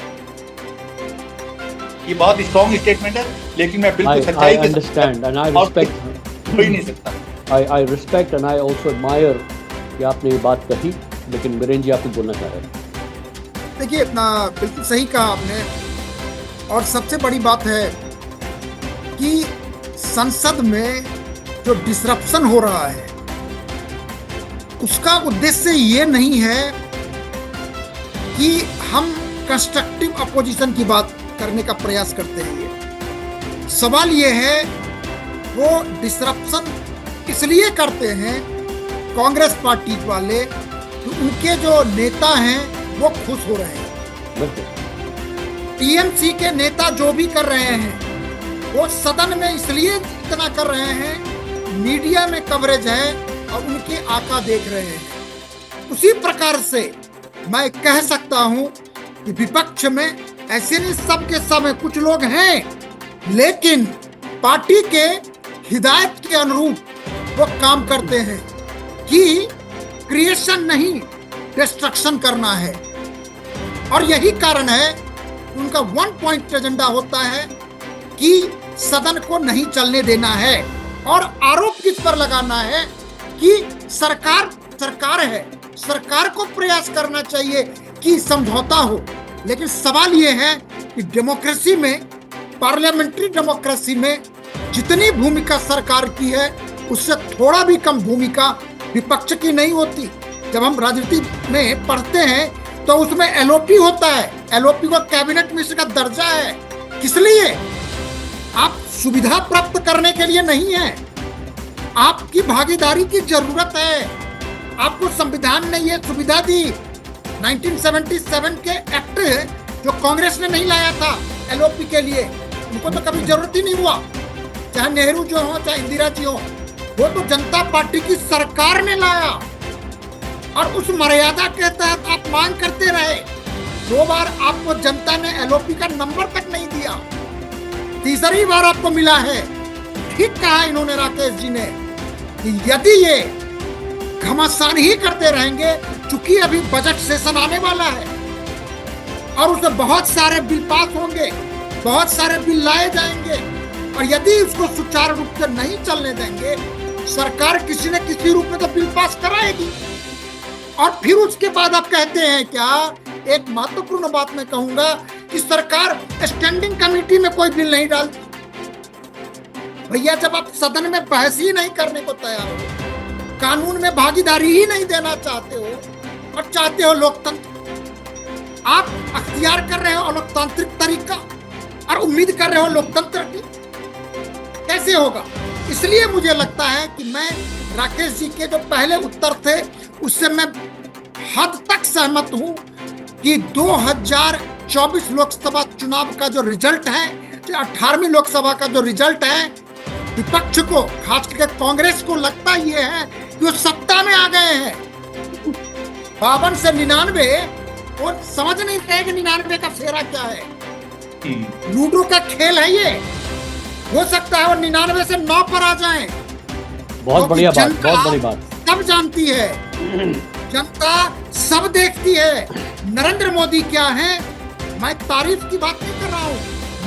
ये बहुत स्ट्रॉन्ग स्टेटमेंट है, लेकिन मैं बिल्कुल सच्चाई के अंडरस्टैंड एंड आई रिस्पेक्ट, हो ही नहीं सकता। I respect and I also admire कि आपने ये बात कही, लेकिन वीरेंद्र जी आप कुछ बोलना चाह रहे हैं? देखिए, इतना बिल्कुल सही कहा आपने। और सबसे बड़ी बात है कि संसद में जो डिसरप्शन हो रहा है उसका उद्देश्य ये नहीं है कि हम कंस्ट्रक्टिव अपोजिशन की बात करने का प्रयास करते हैं। सवाल ये है वो डिसरप्शन इसलिए करते हैं कांग्रेस पार्टी वाले कि उनके जो नेता हैं वो खुश हो रहे हैं। टीएमसी के नेता जो भी कर रहे हैं वो सदन में इसलिए इतना कर रहे हैं, मीडिया में कवरेज है और उनके आका देख रहे हैं। उसी प्रकार से मैं कह सकता हूं कि विपक्ष में ऐसे नहीं सब के सब हैं, कुछ लोग हैं लेकिन पार्टी के हिदायत के अनुरूप वो काम करते हैं कि क्रिएशन नहीं डिस्ट्रक्शन करना है। और यही कारण है उनका वन पॉइंट एजेंडा होता है कि सदन को नहीं चलने देना है और आरोप किस पर लगाना है कि सरकार है, सरकार को प्रयास करना चाहिए कि समझौता हो। लेकिन सवाल यह है कि डेमोक्रेसी में, पार्लियामेंट्री डेमोक्रेसी में जितनी भूमिका सरकार की है उससे थोड़ा भी कम भूमिका विपक्ष की नहीं होती। जब हम राजनीति में पढ़ते हैं तो उसमें एलओपी होता है, एलओपी को कैबिनेट मिनिस्टर का दर्जा है। किस लिए? आप सुविधा प्राप्त करने के लिए नहीं है, आपकी भागीदारी की जरूरत है। आपको संविधान ने यह सुविधा दी। 1977 के एक्ट जो कांग्रेस ने नहीं लाया था एलओपी के लिए, उनको तो कभी जरूरत ही नहीं हुआ। चाहे नेहरू जो हो चाहे इंदिरा जी हो, वो तो जनता पार्टी की सरकार ने लाया और उस मर्यादा के तहत आप मांग करते रहे। 2 बार आपको जनता ने एलओपी का नंबर तक नहीं दिया, तीसरी बार आपको मिला है। ठीक कहा इन्होंने राकेश जी ने कि यदि ये घमासान ही करते रहेंगे, चूंकि अभी बजट सेशन आने वाला है और उसमें बहुत सारे बिल पास होंगे, बहुत सारे बिल लाए जाएंगे और यदि उसको सुचारू रूप से नहीं चलने देंगे, सरकार किसी न किसी रूप में तो बिल पास कराएगी। और फिर उसके बाद आप कहते हैं क्या? एक महत्वपूर्ण बात मैं कहूंगा कि सरकार स्टैंडिंग कमेटी में कोई बिल नहीं डालती। भैया, जब आप सदन में बहस ही नहीं करने को तैयार हो, कानून में भागीदारी ही नहीं देना चाहते हो और चाहते हो लोकतंत्र, आप अख्तियार कर रहे हो लोकतांत्रिक तरीका और उम्मीद कर रहे हो लोकतंत्र की, कैसे होगा? इसलिए मुझे लगता है कि मैं राकेश जी के जो पहले उत्तर थे उससे मैं हद तक सहमत हूं कि 2024 लोकसभा चुनाव का जो रिजल्ट है, 18वीं लोकसभा का जो रिजल्ट है, विपक्ष को खासकर कांग्रेस को लगता ये है कि वो सत्ता में आ गए हैं। 52 से 99 वो समझ नहीं रहे कि 99 का फेरा क्या है। लूडो का खेल है ये। हो सकता है वो 99 से 9 पर आ जाएं। बहुत बढ़िया बात, बहुत बड़ी बात। सब जानती है, जनता सब देखती है नरेंद्र मोदी क्या है। मैं तारीफ की बात नहीं कर रहा हूँ।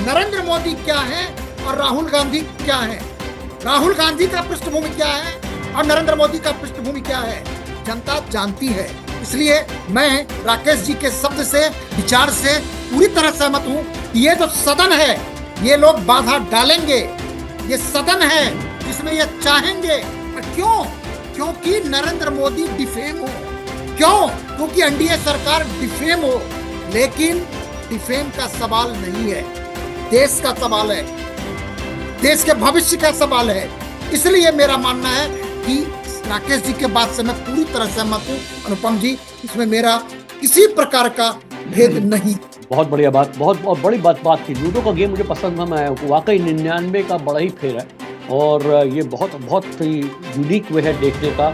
नरेंद्र मोदी क्या है और राहुल गांधी क्या है। राहुल गांधी का पृष्ठभूमि क्या है और नरेंद्र मोदी का पृष्ठभूमि क्या है, जनता जानती है। इसलिए मैं राकेश जी के शब्द से, विचार से पूरी तरह सहमत हूँ। ये जो सदन है, ये लोग बाधा डालेंगे। ये सदन है जिसमें ये चाहेंगे। क्यों? क्योंकि नरेंद्र मोदी डिफेम हो। क्यों? क्योंकि एनडीए सरकार डिफेम हो। लेकिन डिफेम का सवाल नहीं है, देश का सवाल है, देश के भविष्य का सवाल है। इसलिए मेरा मानना है कि राकेश जी के बात से मैं पूरी तरह सहमत हूँ। अनुपम जी, इसमें मेरा किसी प्रकार का भेद नहीं। बहुत बढ़िया बात, बहुत बड़ी बात थी। लूडो का गेम मुझे पसंद है, वाकई 99 का बड़ा ही फेर है और ये बहुत ही यूनिक वे है देखने का।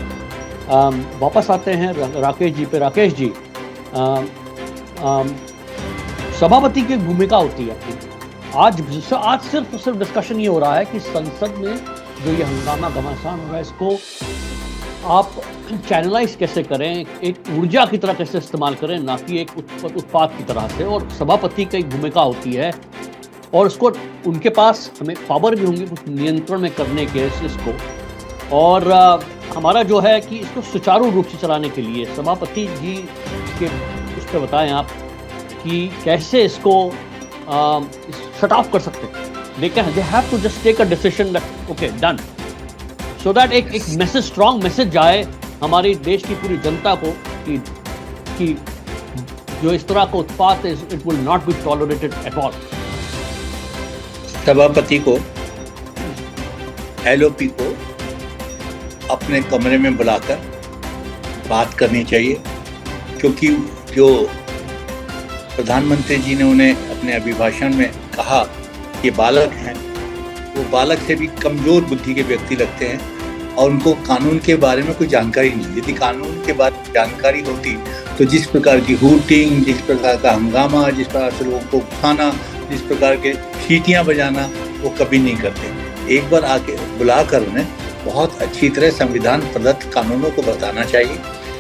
वापस आते हैं राकेश जी पे। राकेश जी, सभापति की भूमिका होती है अपनी। आज सिर्फ डिस्कशन ये हो रहा है कि संसद में जो ये हंगामा घमासान हो रहा है, इसको आप चैनलाइज कैसे करें, एक ऊर्जा की तरह कैसे इस्तेमाल करें, ना कि एक उत्पाद की तरह से। और सभापति की एक भूमिका होती है और उसको उनके पास हमें पावर भी होंगी कुछ नियंत्रण में करने के इसको। और हमारा जो है कि इसको सुचारू रूप से चलाने के लिए सभापति जी के उस पर बताएं आप कि कैसे इसको शट ऑफ कर सकते हैं। They have to just take a decision that okay done, so that एक मैसेज, स्ट्रॉन्ग मैसेज जाए हमारी देश की पूरी जनता को कि जो इस तरह का उत्पाद है it will not be tolerated at all. सभापति को, एलओपी को अपने कमरे में बुलाकर बात करनी चाहिए, क्योंकि जो प्रधानमंत्री जी ने उन्हें अपने अभिभाषण में कहा कि बालक हैं, वो बालक से भी कमजोर बुद्धि के व्यक्ति लगते हैं और उनको कानून के बारे में कोई जानकारी नहीं। यदि कानून के बारे में जानकारी होती तो जिस प्रकार की हूटिंग, जिस प्रकार का हंगामा, जिस प्रकार से लोगों को उठाना, जिस प्रकार के सीटियां बजाना, वो कभी नहीं करते। एक बार आके बुलाकर उन्हें बहुत अच्छी तरह संविधान प्रदत्त कानूनों को बताना चाहिए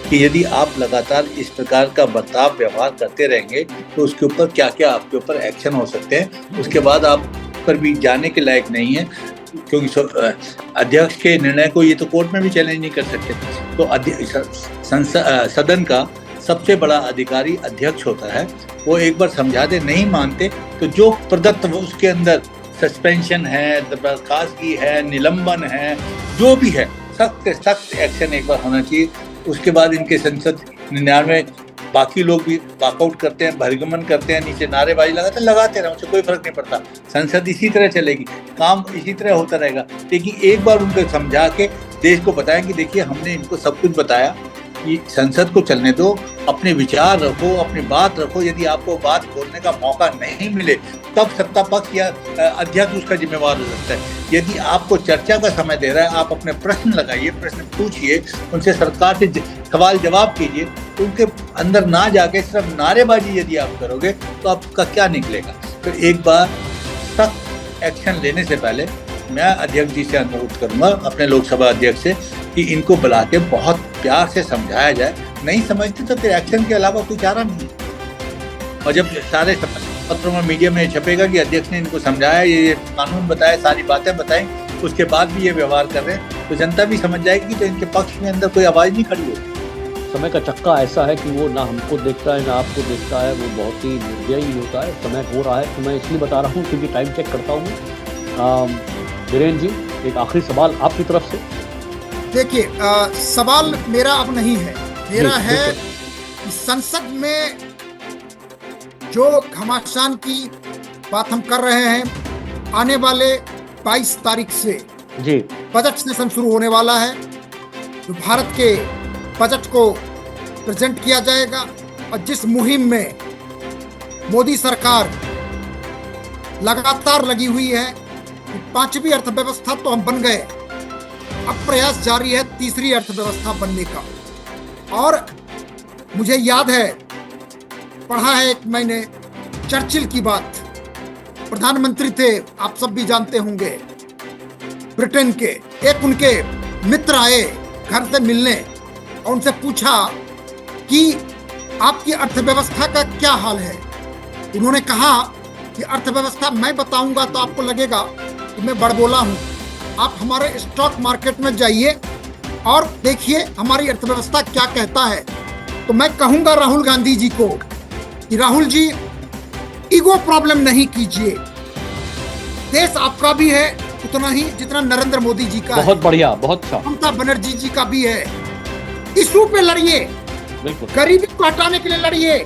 कि यदि आप लगातार इस प्रकार का बर्ताव व्यवहार करते रहेंगे तो उसके ऊपर क्या क्या आपके ऊपर एक्शन हो सकते हैं। उसके बाद आप पर भी जाने के लायक नहीं है, क्योंकि अध्यक्ष के निर्णय को ये तो कोर्ट में भी चैलेंज नहीं कर सकते। तो सदन का सबसे बड़ा अधिकारी अध्यक्ष होता है, वो एक बार समझा दे, नहीं मानते तो जो प्रदत्त उसके अंदर सस्पेंशन है, बर्खास्तगी है, निलंबन है, जो भी है, सख्त सख्त एक्शन एक बार होना चाहिए। उसके बाद इनके संसद 99 बाकी लोग भी वॉकआउट करते हैं, बहिर्गमन करते हैं, नीचे नारेबाजी लगाते रहे, उससे कोई फर्क नहीं पड़ता। संसद इसी तरह चलेगी, काम इसी तरह होता रहेगा। लेकिन एक बार उनको समझा के देश को बताएं कि देखिए हमने इनको सब कुछ बताया कि संसद को चलने दो, अपने विचार रखो, अपनी बात रखो। यदि आपको बात बोलने का मौका नहीं मिले तब सत्ता पक्ष या अध्यक्ष उसका जिम्मेवार हो सकता है। यदि आपको चर्चा का समय दे रहा है, आप अपने प्रश्न लगाइए, प्रश्न पूछिए, उनसे सरकार से सवाल जवाब कीजिए। उनके अंदर ना जाके सिर्फ नारेबाजी यदि आप करोगे तो आपका क्या निकलेगा। तो एक बार सख्त एक्शन लेने से पहले मैं अध्यक्ष जी से अनुरोध करूंगा, अपने लोकसभा अध्यक्ष से, कि इनको बुला के बहुत प्यार से समझाया जाए। नहीं समझते तो फिर एक्शन के अलावा कोई चारा नहीं है। और जब सारे पत्रों में, मीडिया में छपेगा कि अध्यक्ष ने इनको समझाया, ये कानून बताया, सारी बातें बताई, उसके बाद भी ये व्यवहार कर रहे हैं, तो जनता भी समझ जाएगी तो इनके पक्ष में अंदर कोई आवाज़ नहीं खड़ी होगी। समय का चक्का ऐसा है कि वो ना हमको देखता है ना आपको देखता है, वो बहुत ही निर्दयी होता है। समय हो रहा है तो मैं इसलिए बता रहा हूँ क्योंकि टाइम चेक करता हूँ। वीरेंद्र जी, एक आखिरी सवाल आपकी तरफ से। देखिए, सवाल मेरा अब नहीं है, मेरा है कि संसद में जो घमासान की बात हम कर रहे हैं, आने वाले 22 तारीख से जी बजट सेशन शुरू होने वाला है। जो भारत के बजट को प्रेजेंट किया जाएगा और जिस मुहिम में मोदी सरकार लगातार लगी हुई है, 5वीं अर्थव्यवस्था तो हम बन गए, अब प्रयास जारी है 3री अर्थव्यवस्था बनने का। और मुझे याद है, पढ़ा है एक मैंने चर्चिल की बात, प्रधानमंत्री थे, आप सब भी जानते होंगे, ब्रिटेन के। एक उनके मित्र आए घर से मिलने और उनसे पूछा कि आपकी अर्थव्यवस्था का क्या हाल है। उन्होंने कहा कि अर्थव्यवस्था मैं बताऊंगा तो आपको लगेगा कि मैं बड़बोला हूं। आप हमारे स्टॉक मार्केट में जाइए और देखिए हमारी अर्थव्यवस्था क्या कहता है। तो मैं कहूंगा राहुल गांधी जी को कि राहुल जी, ईगो प्रॉब्लम नहीं कीजिए, देश आपका भी है उतना ही जितना नरेंद्र मोदी जी का बहुत बढ़िया, बहुत अच्छा, ममता बनर्जी जी का भी है। इशू पे लड़िए, बिल्कुल, गरीबी को हटाने के लिए लड़िए,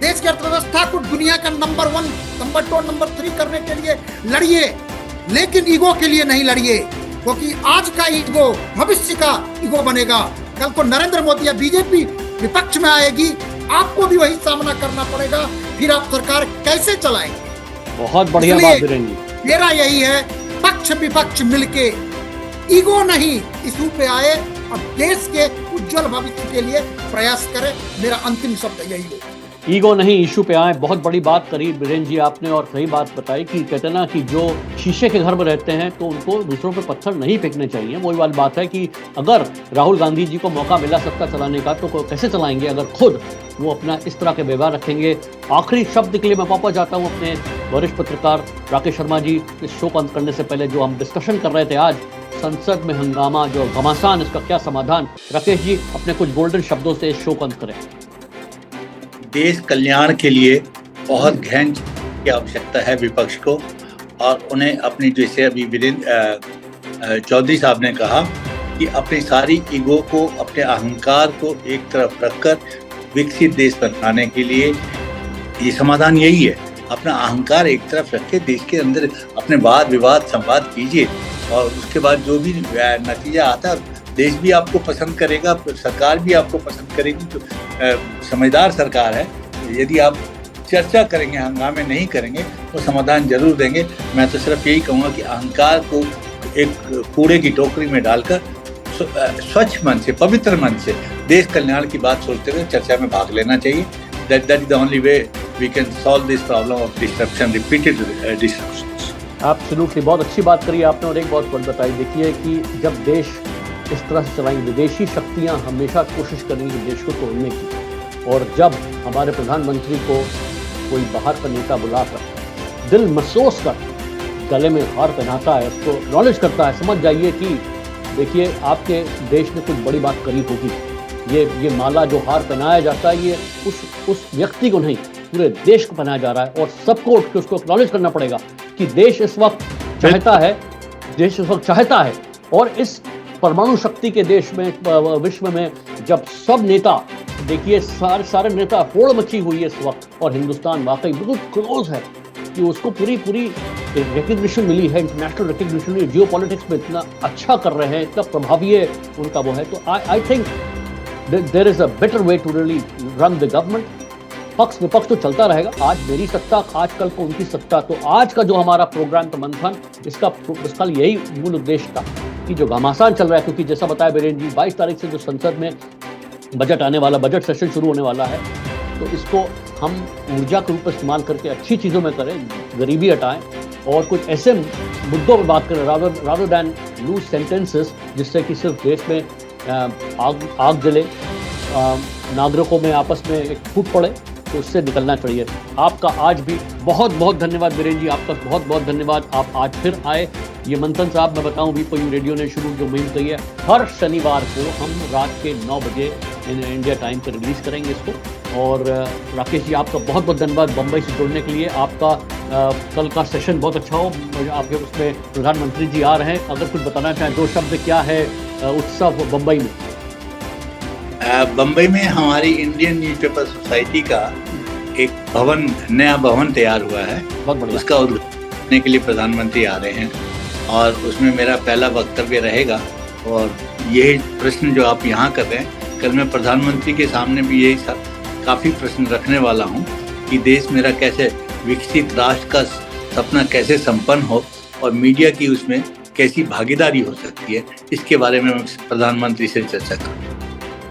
देश की अर्थव्यवस्था को दुनिया का नंबर 1, नंबर 2, नंबर 3 करने के लिए लड़िए, लेकिन ईगो के लिए नहीं लड़िए, क्योंकि आज का ईगो भविष्य का ईगो बनेगा। कल को नरेंद्र मोदी या बीजेपी विपक्ष में आएगी, आपको भी वही सामना करना पड़ेगा, फिर आप सरकार कैसे चलाएंगे। बहुत बढ़िया बात वीरेंद्र जी। मेरा यही है, पक्ष विपक्ष मिलके ईगो नहीं इशू पे आए और देश के उज्जवल भविष्य के लिए प्रयास करें। मेरा अंतिम शब्द यही है। ईगो नहीं, इशू पे आए। बहुत बड़ी बात करी बीरेन जी आपने, और सही बात बताई कि कहते हैं ना कि जो शीशे के घर में रहते हैं तो उनको दूसरों पे पत्थर नहीं फेंकने चाहिए। वही वाली बात है कि अगर राहुल गांधी जी को मौका मिला सत्ता चलाने का तो कैसे चलाएंगे अगर खुद वो अपना इस तरह के व्यवहार रखेंगे। आखिरी शब्द के लिए मैं वापस जाता हूँ अपने वरिष्ठ पत्रकार राकेश शर्मा जी। इस शो को अंत करने से पहले जो हम डिस्कशन कर रहे थे आज, संसद में हंगामा, जो घमासान, इसका क्या समाधान, राकेश जी अपने कुछ गोल्डन शब्दों से इस शो को अंत करें। देश कल्याण के लिए बहुत गहन की आवश्यकता है विपक्ष को, और उन्हें अपनी, जैसे अभी वीरेंद्र चौधरी साहब ने कहा कि अपनी सारी ईगो को, अपने अहंकार को एक तरफ रखकर विकसित देश बनाने के लिए ये समाधान यही है। अपना अहंकार एक तरफ रख के देश के अंदर अपने वाद विवाद संवाद कीजिए, और उसके बाद जो भी नतीजा आता है देश भी आपको पसंद करेगा, सरकार भी आपको पसंद करेगी। तो समझदार सरकार है। यदि आप चर्चा करेंगे, हंगामे नहीं करेंगे तो समाधान जरूर देंगे। मैं तो सिर्फ यही कहूँगा कि अहंकार को एक कूड़े की टोकरी में डालकर स्वच्छ मन से, पवित्र मन से देश कल्याण की बात सोचते हुए चर्चा में भाग लेना चाहिए। That is the only way we can solve this problem of disruption, repeated disruptions. Absolutely, बहुत अच्छी बात करी आपने और एक बहुत बात बताई। देखिए कि जब देश इस तरह से चलाएंगे, विदेशी शक्तियां हमेशा कोशिश करेंगी देश को तोड़ने की, और जब हमारे प्रधानमंत्री को कोई बाहर का नेता बुलाकर दिल महसूस कर गले में हार पहनाता है, उसको एक्नॉलेज करता है, समझ जाइए कि देखिए आपके देश ने कुछ बड़ी बात करी होगी। ये माला जो हार पहनाया जाता है, ये उस व्यक्ति को नहीं, पूरे देश को पहनाया जा रहा है, और सबको उठ के उसको एक्नॉलेज करना पड़ेगा कि देश इस वक्त चाहता है, और इस परमाणु शक्ति के देश में, विश्व में, जब सब नेता, देखिए सारे नेता, होड़ मची हुई है इस वक्त, और हिंदुस्तान वाकई बिल्कुल क्लोज है कि उसको पूरी रिकग्निशन मिली है, इंटरनेशनल रिकग्निशन। जियो पॉलिटिक्स में इतना अच्छा कर रहे हैं, इतना प्रभावी है उनका वो है। तो I think there is a better way to really run the government. पक्ष विपक्ष तो चलता रहेगा, आज मेरी सत्ता, आज कल को उनकी सत्ता। तो आज का जो हमारा प्रोग्राम था मंथन, इसका यही मूल उद्देश्य था कि जो घमासान चल रहा है, क्योंकि जैसा बताया बीरेन जी 22 तारीख से जो संसद में बजट आने वाला, बजट सेशन शुरू होने वाला है, तो इसको हम ऊर्जा के रूप में इस्तेमाल करके अच्छी चीज़ों में करें, गरीबी हटाएं और कुछ ऐसे मुद्दों पर बात करें रादर दैन लूज सेंटेंसेस, जिससे कि सिर्फ देश में आग जले, नागरिकों में आपस में एक फूट पड़े, तो उससे निकलना चाहिए। आपका आज भी बहुत बहुत धन्यवाद बीरेन जी, आपका बहुत बहुत धन्यवाद, आप आज फिर आए। ये मंथन साहब, मैं बताऊं वीपीयू रेडियो ने शुरू जो मुहिम कही है, हर शनिवार को हम रात के 9 बजे इंडिया टाइम पर रिलीज़ करेंगे इसको। और राकेश जी आपका बहुत बहुत धन्यवाद बम्बई से जुड़ने के लिए। आपका कल का सेशन बहुत अच्छा हो, आपके उसमें प्रधानमंत्री जी आ रहे हैं, अगर कुछ बताना चाहें 2 शब्द, क्या है उत्सव बम्बई में? बम्बई में हमारी इंडियन न्यूज़पेपर सोसाइटी का एक नया भवन तैयार हुआ है, उसका उद्घाटन करने के लिए प्रधानमंत्री आ रहे हैं, और उसमें मेरा पहला वक्तव्य रहेगा। और यही प्रश्न जो आप यहाँ कर रहे हैं, कल मैं प्रधानमंत्री के सामने भी यही काफ़ी प्रश्न रखने वाला हूँ कि देश मेरा कैसे विकसित राष्ट्र का सपना कैसे संपन्न हो, और मीडिया की उसमें कैसी भागीदारी हो सकती है, इसके बारे में मैं प्रधानमंत्री से चर्चा करूँ।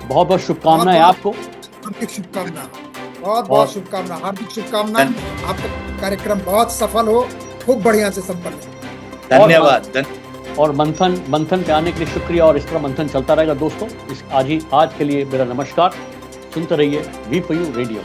बहुत बहुत शुभकामनाएं आपको। हार्दिक शुभकामना, बहुत बहुत शुभकामना, हार्दिक शुभकामना। आपका कार्यक्रम बहुत सफल हो, खूब बढ़िया से संपन्न हो। धन्यवाद। और मंथन पे आने के लिए शुक्रिया, और इस तरह मंथन चलता रहेगा दोस्तों। आज के लिए मेरा नमस्कार। सुनते रहिए वीपीयू रेडियो।